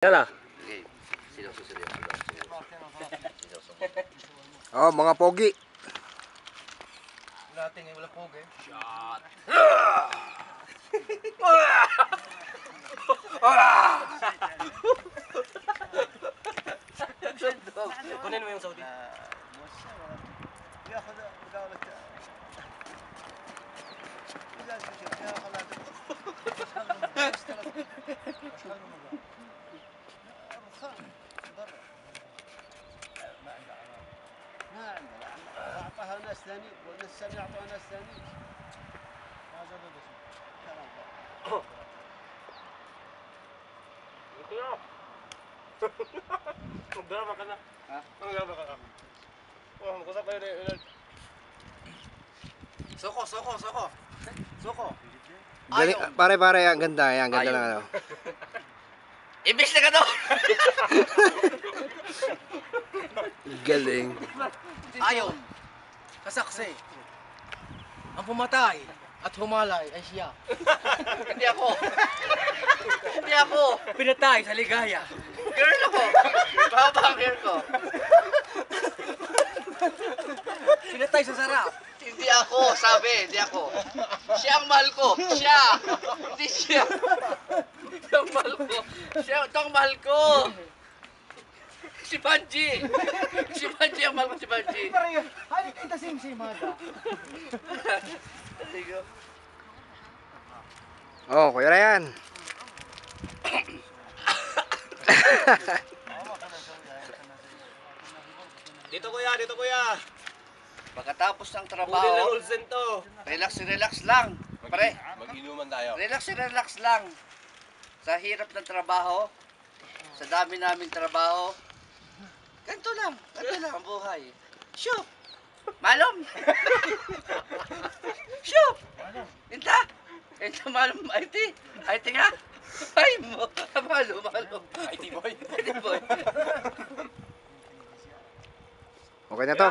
Yan na. Okay. Sino susunod? Oh, mga pogi. Wala tingin, wala pogi. Shot! Kunin mo yung Saudi. أعطاها ناس ثاني والناس الثانية أعطوها ناس ثاني ما زادوا بس Magdrama ka na. Ha? Magdrama ka. Oh, magkusap kayo na. Soko. Soko. Galing, pare, ang ganda. Ang ganda ng ano. Ibis na ka to! Galing. Ayon. Kasaksi. Ang pumatay at humalay ay siya. Hindi ako. Hindi ako. Pinatay sa ligaya. Girl ako. Baba ang girl ko. Pinatay sa sarap. Hindi ako, sabi. Hindi ako. Siya ang mahal ko. Siya. Hindi siya. Siya ang mahal ko. Siya ang mahal ko. Si Banji. Si Banji ang mahal ko si Banji. Ay, kita sim-sim mada. Oh, Kuya Ryan. Dito kuya. Pagkatapos ng Puli na trabaho, Olsen to. relax lang. Pare, Mag-inuman tayo. relax lang. Sa hirap ng trabaho, sa dami naming trabaho, ganito lang ang buhay. Shoo! Malom! Shoo! Inta! Inta malom, IT nga! Ay mo! Malom! IT boy. IT boy! Okay na to.